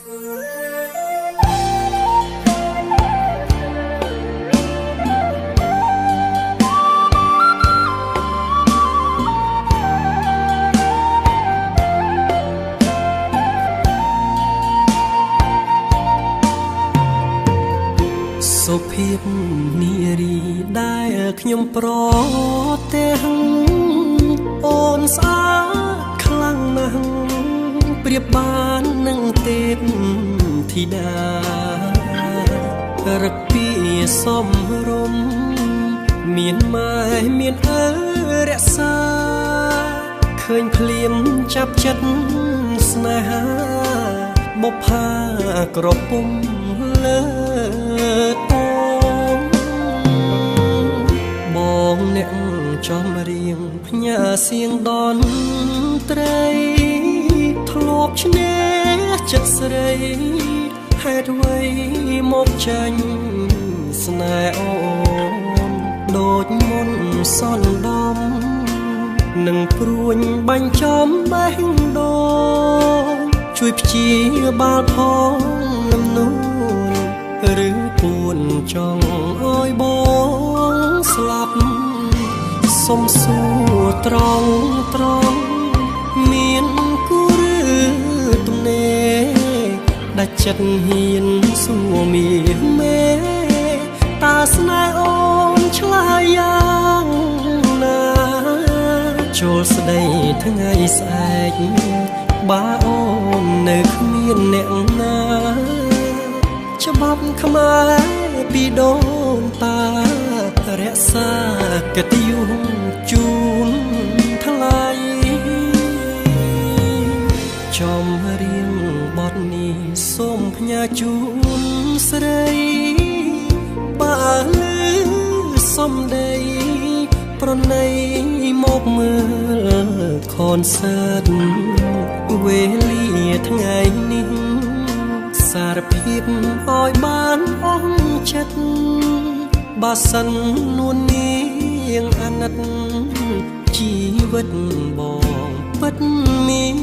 សុភាពនារីដែលខ្ញុំប្រទះអូនស្អាតខ្លាំងណាស់ប្រៀបបាននឹងទេពធីតារកពីសំរុំមានម៉ែមានឪរក្សាឃើញភ្លាមចាប់ចិត្តស្នេហាបុប្ផាក្រពុំលើតបងអ្នកចំរៀងផ្ញើសៀងដនត្រីធ្លាប់ឈ្នះចិត្តស្រីហេតុអ្វីមកចាញ់ស្នេហ៍អូនដូចមុនសន្តំនឹងព្រួញបាញ់ចំបេះដូងជួយព្យាបាលផងលំនួនឬពួនចង់ឲ្យបងស្លាប់សុំសួរត្រង់មានគូឬទំនេរដាច់ចិត្តហ៊ានសួរមាមេតើស្នេហ៍អូនឆ្លើយយ៉ាងណាចូលស្ដីថ្ងៃស្អែកបើអូននៅគ្មានអ្នកណាច្បាប់ខ្មែរពីដូនតារក្សាកិត្តិយសជូនថ្លៃចំរៀងបទនេះសូមផ្ញើជូនស្រីបើលឺសំដីប្រណីមកមើលខនសើតវេលាថ្ងៃនេះសារភាពឲ្យបានអស់ចិត្តបើសិននួននាងអាណិតជីវិតបងពិតមាន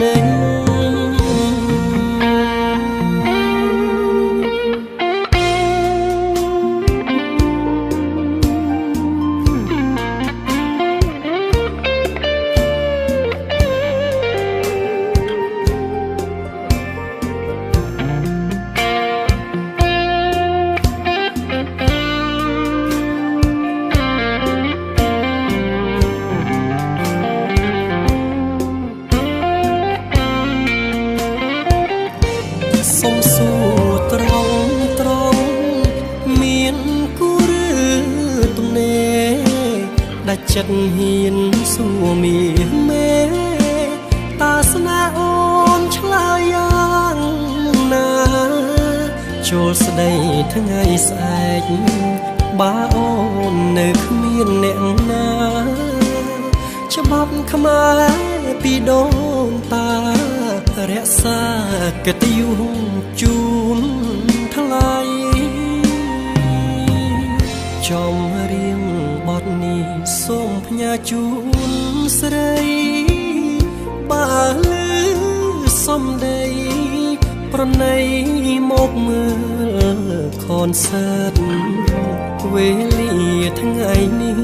នៅចិត្តហ៊ានសួរមាមេតើស្នេហ៍អូនឆ្លើយយ៉ាងណាចូលស្ដីថ្ងៃស្អែកបើអូននៅគ្មានអ្នកណាច្បាប់ខ្មែរពីដូនតារក្សាកិត្តិយសជូនថ្លៃចំរៀងបទនេះសូមផ្ញើជូនស្រីបើលឺសំដីប្រណីមកមើលខនសើតវេលាថ្ងៃនេះ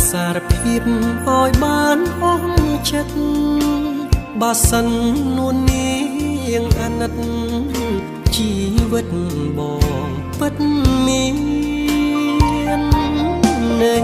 សារភាពឲ្យបានអស់ចិត្តបើសិននួននាងអាណិតជីវិតបងពិតមាននៅ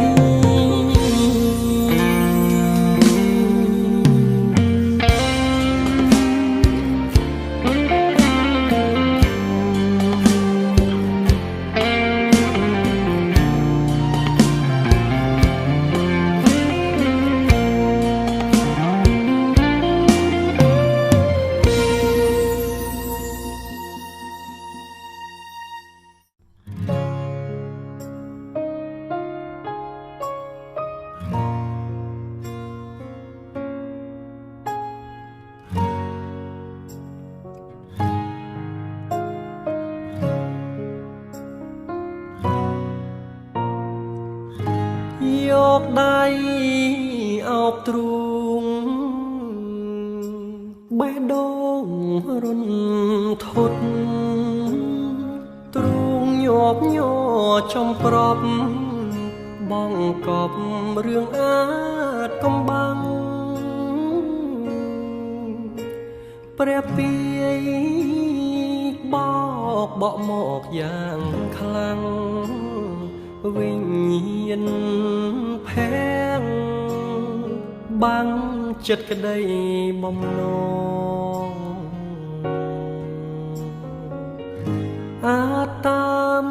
យកដៃអោបទ្រូង បេះដូងរន្ធត់ទ្រូងញាប់ញ័រចំប្រប់បងកប់រឿងអាចកំបាំងព្រះពាយបោកបក់មកយ៉ាងខ្លាំងវិញ្ញាណផែងបាំងចិត្តក្តីបំណងអាតាម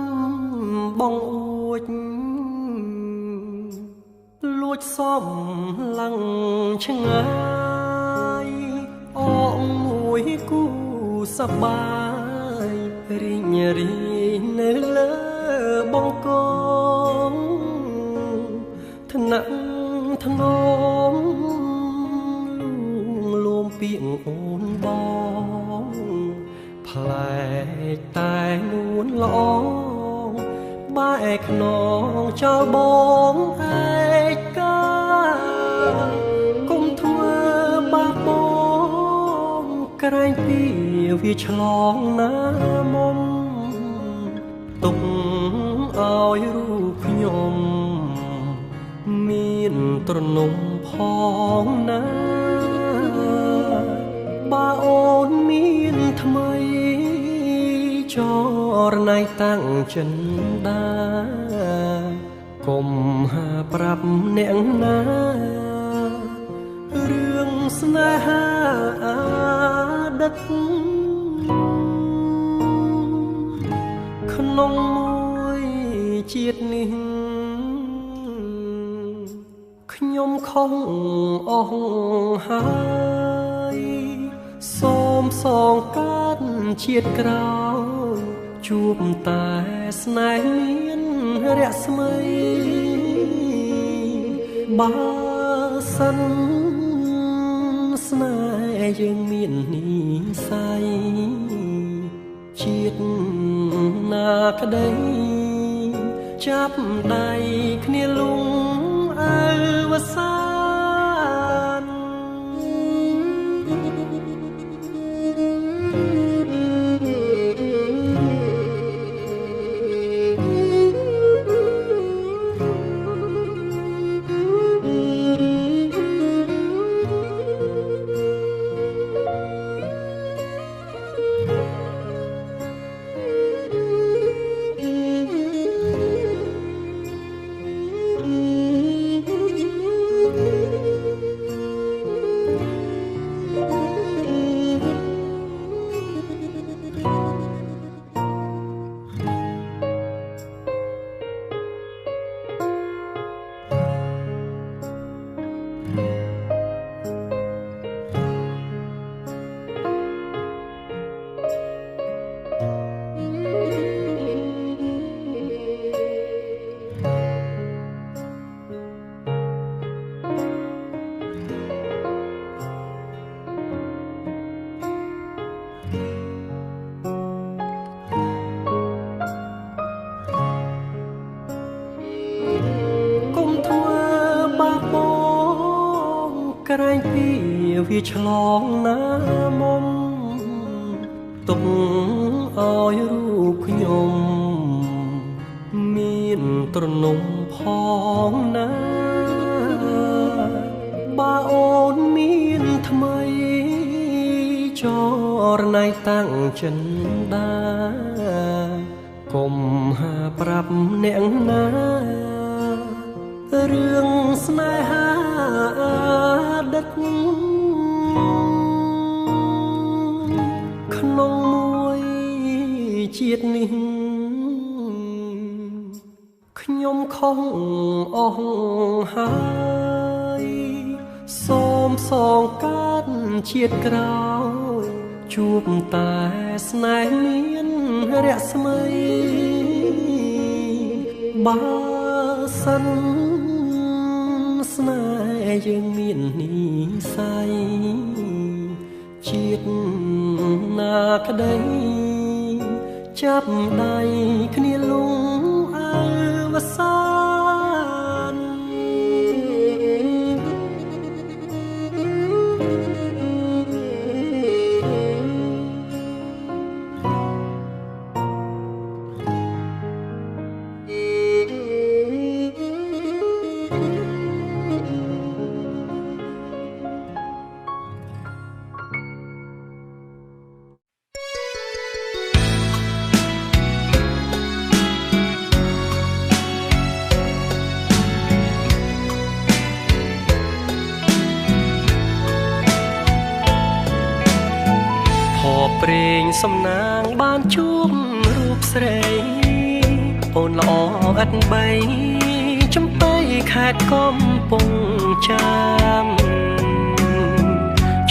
បងអួចលួចសំឡឹងឆ្ងាយអងមួយគូសប្បាយរីងរីនៅលើបងកងថ្នាក់ថ្នមលួមពីងអូនបងផ្លែកតែនួនល្អបែកខ្នងចោលបងឯកាគុំធ្វើបាបបងក្រែងពីវាឆ្លងណាមុំទុកឲ្យរូបខ្ញុំមានត្រនំផងណាបើអូនមានថ្មីចរណៃតាំងចិនដាកុំហាប្រាប់អ្នកណារឿងស្នេហាអាដិតក្នុងមួយជាតិនេះខ្ញុំខំអស់ហើយសូមសងកាត់ជាតិក្រោយជួបតែស្នេហ៍មានរស្មីបើសិនស្នេហ៍យើងមាននិស័យជាតិណាក្តីចាប់ដៃគ្នាលងអើវសានក្រែងពីវាឆ្លងណាមុំទុកឲ្យរូបខ្ញុំមានត្រនំផងណាបើអូនមានថ្មីចរណៃតាំងចិនដាកុំហាប្រាប់អ្នកណារឿងស្នេហាដិតក្នុងមួយជាតិនេះខ្ញុំខំអស់ហើយសូមសងកាត់ជាតិក្រោយជួបតែស្នេហ៍មានរស្មីបើសិនស្នេហ៍យើងមាននិស័យជាតិណាក្តីចាប់ដៃគ្នាលងអើវសាន ។ ព្រេងសំណាងបានជួបរូបស្រីអូនល្អឥតបីចំបៃខេត្តកំពង់ចាម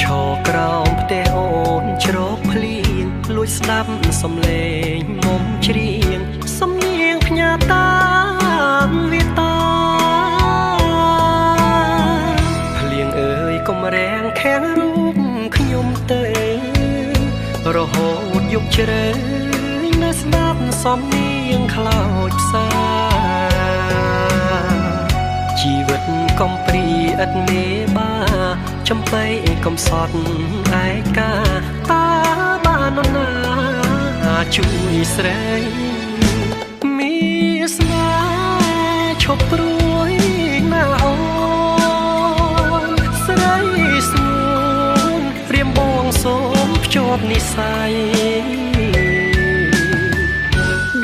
ឈរក្រោមផ្ទះអូនជ្រកភ្លៀងលួចស្ដាប់សំឡេងមុំច្រៀងសំនៀងផ្ញើតាមវាតាភ្លៀងអើយកុំរាំងខាំងរូបខ្ញុំទៅរហូតយប់ជ្រៅនៅស្ដាប់សំនៀងខ្លោចផ្សាជីវិតកំព្រីឥតមេបាចំបៃកំសត់ឯកាតាបាននរណាជួយស្រីមានស្នេហ៍ឈប់ព្រួយណាអូនស្រីស្ងួនរៀមបងសូមភ្ជាប់និស្ស័យ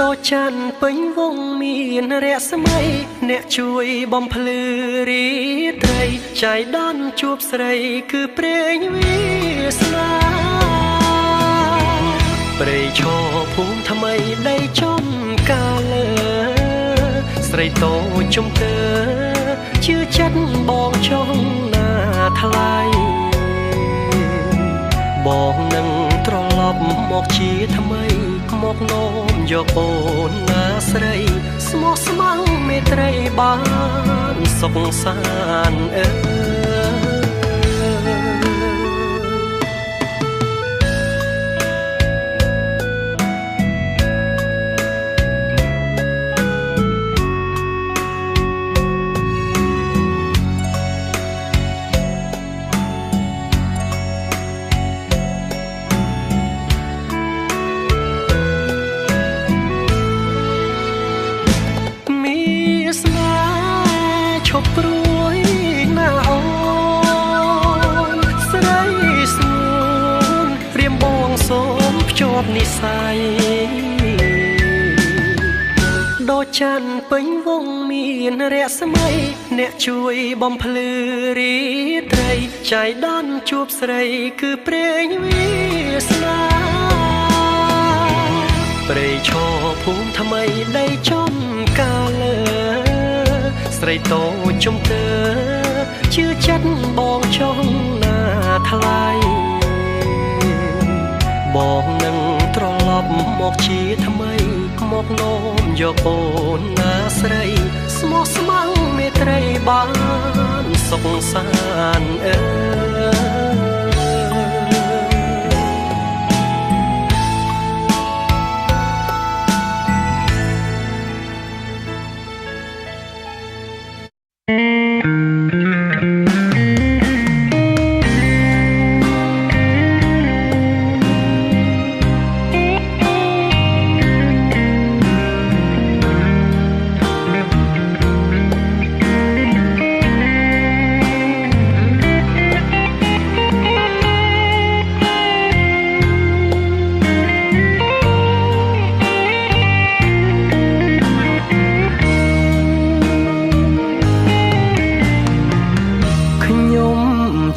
ដូចច័ន្ទពេញវងមានរស្មីអ្នកជួយបំភ្លឺរាត្រីចៃដន្យជួបស្រីគឺព្រេងវាសនាព្រៃឈរភូមិថ្មីដីចំកាលើស្រីតូចជំទើជឿចិត្តបងចង់ណាថ្លៃបងនឹងត្រឡប់មកជាថ្មីមកនោមយកអូនណាស្រីស្មោះស្ម័គ្រមេត្រីបានសុខសាន្តអើឈប់ព្រួយណាអូនស្រីស្ងួនរៀមបងសូមភ្ជាប់និស្ស័យដូចច័ន្ទពេញវងមានរស្មីអ្នកជួយបំភ្លឺរាត្រីចៃដន្យជួបស្រីគឺព្រេងវាសនាព្រៃឈរភូមិថ្មីដីចំកាលើស្រីតូចជំទើជឿចិត្តបងចង់ណាថ្លៃបងនឹងត្រឡប់មកជាថ្មីមកនោមយកអូនណាស្រីស្មោះស្ម័គ្រមេត្រីបានសុខសាន្តអើ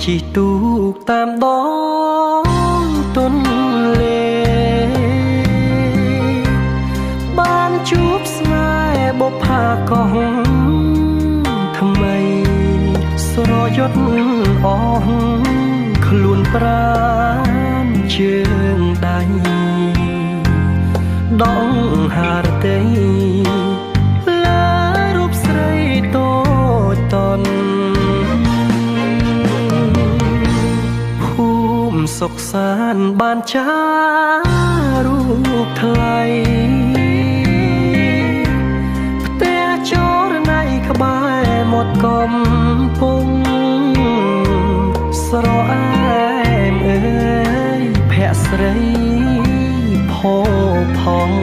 ជិះទូកតាមដងទន្លេបានជួបស្នេហ៍បុប្ផាកោះថ្មីស្រយុតអស់ខ្លួនប្រាណជើងដៃដងហារតីលើរូបស្រីតូចតន់សុខសាន្តបានចារូបថ្លៃផ្ទះចរណៃក្បែរមាត់កំពង់ស្រអែមអើយភ័ក្រស្រីផោផង់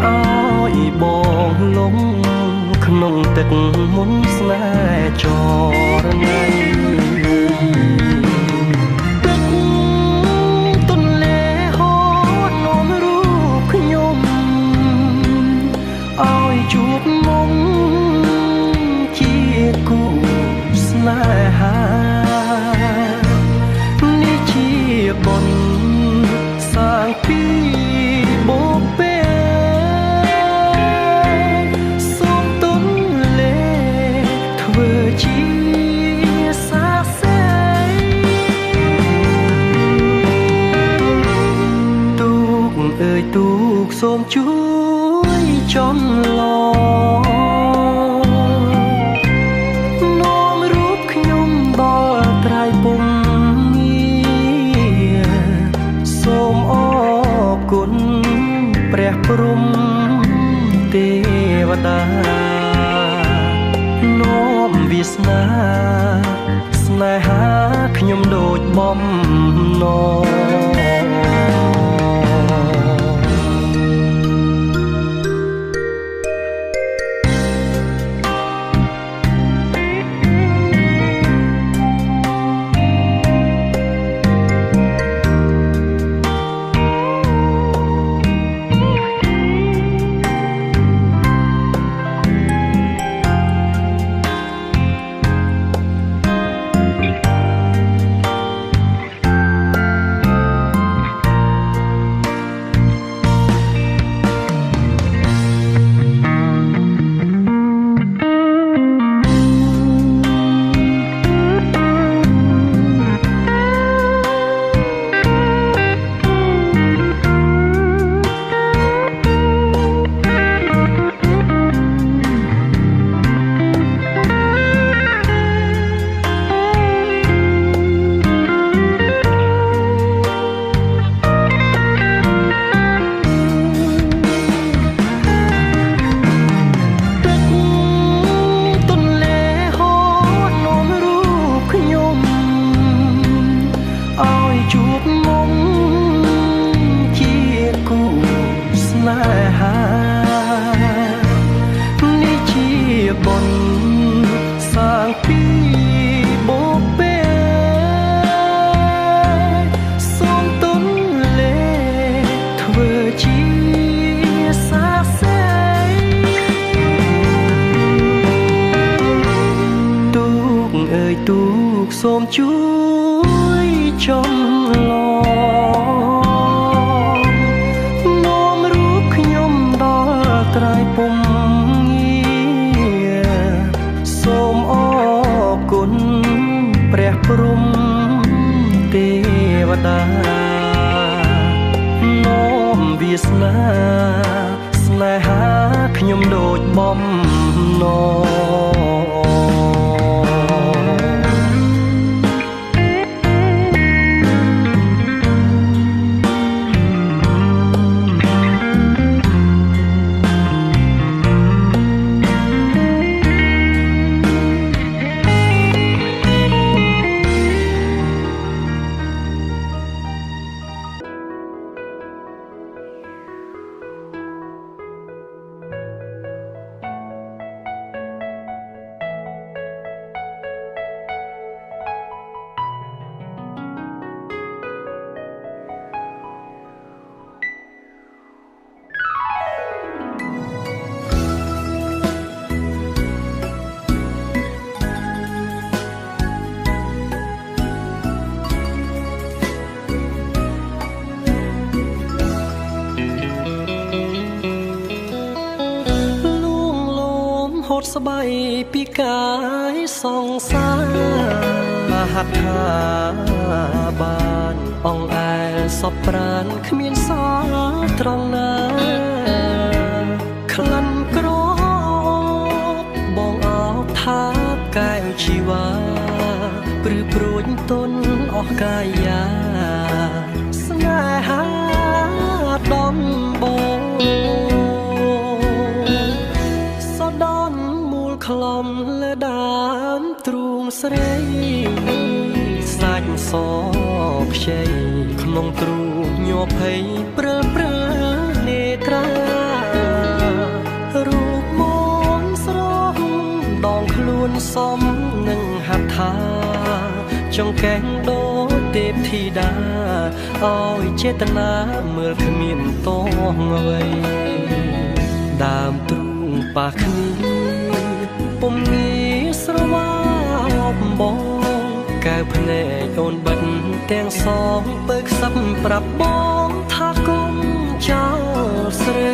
អើយបងលងក្នុងទឹកមុនស្នេហ៍ចរណៃជួបមុំជាគូស្នេហានេះជាបុណ្យ ទូកសូមជួយចំឡងនោមរូបខ្ញុំដល់ត្រៃពុំងារសូមអរគុណព្រះព្រំទេវតានោមវាសនាស្នេហាខ្ញុំដូចបំណងជួបមុំជាគូស្នេហានេះជាបុណ្យសាងពីបបេសូមទុនលេធ្វើជាសាសេទូកអើយទូកសូមជួយចំឡងនោមរូបខ្ញុំដល់ត្រៃពុំងារសូមអរគុណព្រះព្រំទេវតានោមវាសនាស្នេហាខ្ញុំដូចបំណងហូតស្បៃពីកាយសង្សារហត្ថាបានអងអែលសពប្រានគ្មានសល់ត្រង់ណាក្លិនក្របងអោបថាកែវជីវ៉ាព្រឺព្រួយទុនអស់កាយាស្នេហាដំបងខ្លំលើដើមទ្រូងស្រីសាច់សខ្ចីក្នុងទ្រូងញ័រភ័យព្រើព្រើនេត្រារូបមន្តស្រស់ដងខ្លួនសមនឹងហត្ថាចង្កេះដូចទេពធីតាឲ្យចេតនាមើលគ្មានតងអ្វីដើមទ្រូងប៉ះគ្នាពុំងាយស្រវាប់បងកែវភ្នែកអូនបិទទាំងសងបើខ្សឹបប្រាប់បងថាគុំចោលស្រី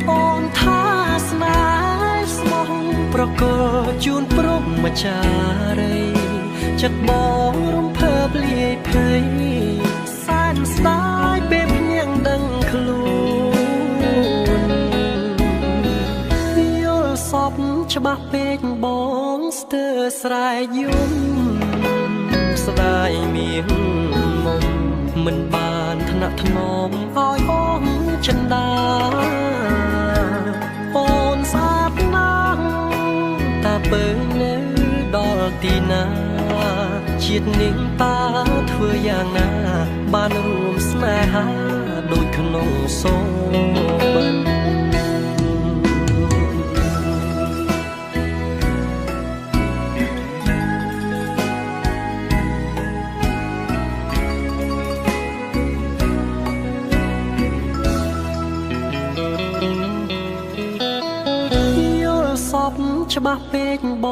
អូនថាស្នេហ៍ស្មោះប្រកបជូនព្រមចារីចិត្តបងរំភើបលាយភ័យសែនស្ដាយពេលភ្នៀងដឹងខ្លួន ស្រែកយំស្ដាយមានមុំមិនបានថ្នាក់ថ្នមឲ្យអូនចិន្តាអូនស្អាតណាស់តាបើនៅដល់ទីណាជាតិនេះតាធ្វើយ៉ាងណាបានរួមស្នេហាដូចក្នុងសូបិនច្បាស់ពេកប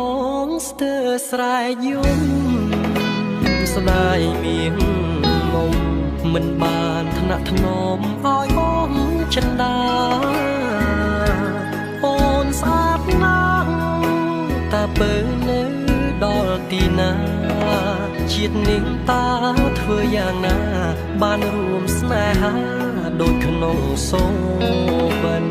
ងស្ទើរស្រែកយំស្ដាយមានមុំមិនបានថ្នាក់ថ្នមឲ្យអូនចិន្តាអូនស្អាតណាស់តាបើនៅដល់ទីណាជាតិនេះតាធ្វើយ៉ាងណាបានរួមស្នេហាដូចក្នុងសូបិន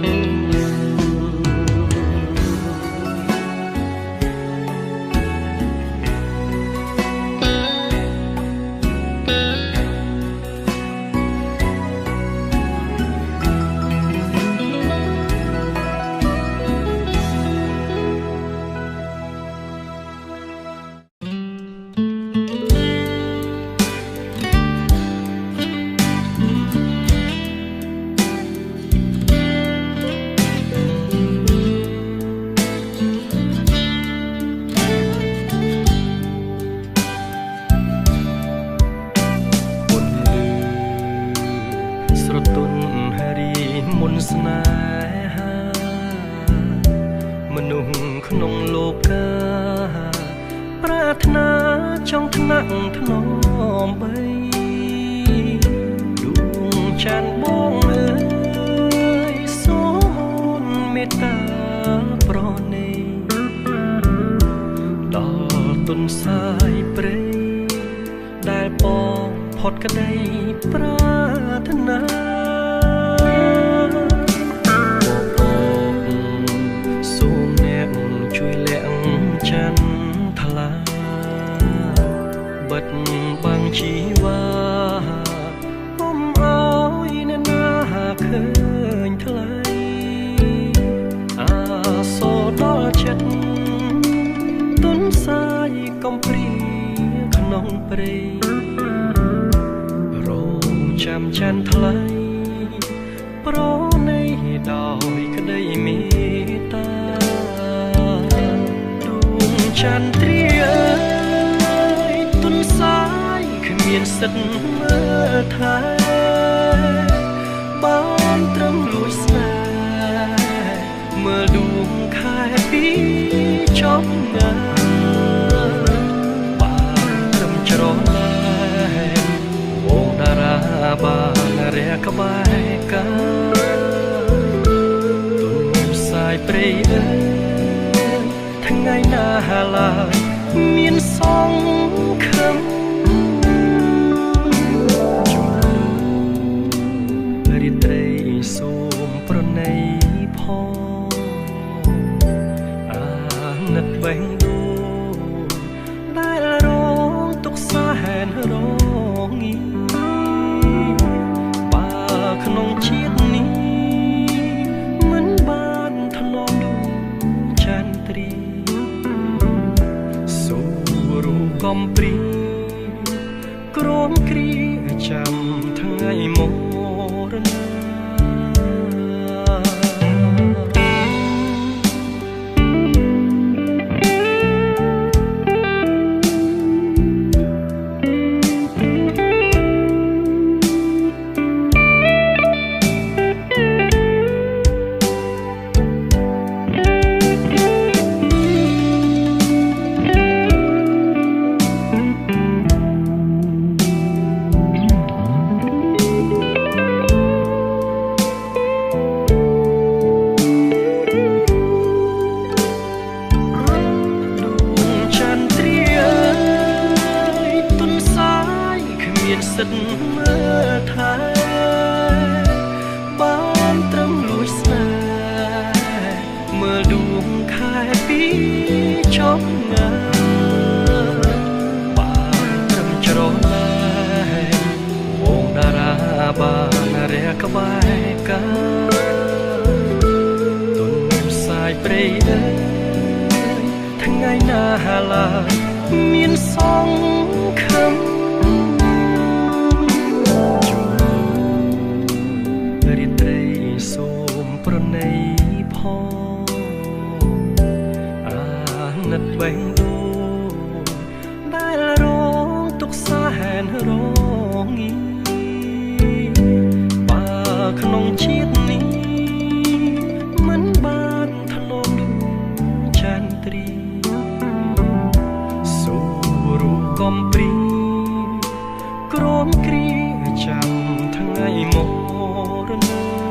ស្នេហាមនុស្សក្នុងលោកាប្រាថ្នាចង់ថ្នាក់ថ្នមបីដួងច័ន្ទបងអើយសូមមេត្តាប្រណីដល់ទុនសាយព្រៃដែលបងផុតក្តីប្រាថ្នាបាំងជីវ៉ាអមអើយអ្នកណាឃើញថ្លៃអាសូរដល់ចិត្តទុនសាយកំព្រីក្នុងព្រៃរងចាំច័ន្ទថ្លៃប្រណីដោយក្តីមេត្តាដួងច័ន្ទត្រៀមានសិទ្ធមើលថែបានត្រឹមលួចស្នេហ៍មើលដួងខែពីចំងាបានត្រឹមច្រណែវងតារាបានរះក្បែរកាទុនសាយព្រៃអើយថ្ងៃណាឡើយមានសងខឹមត្រីសូមប្រណីផងអាណិតបេះដូងដែលរងទុកសែនរងីបើក្នុងជាតិនេះមិនបានធ្លាប់ដូចច័ន្ទត្រៀសូរូកំព្រីក្រមគ្រាចាំថ្ងៃមកសិទ្ធមើលថែបានត្រឹមលួចស្នេហ៍មើលដួងខែពីចំងា ក្បែរកាទុនផ្សាយព្រៃអើយថ្ងៃណាឡើយមានសង្ឃឹមរីត្រីសូមប្រណីផងអាណិតបេះដូងដែលរងទុកសែនរងីបើក្នុងជាតិនេះមិនបានធ្លាប់ចន្ទ្រីសូរូបកំព្រីក្រមគ្រាចាំថ្ងៃមរណា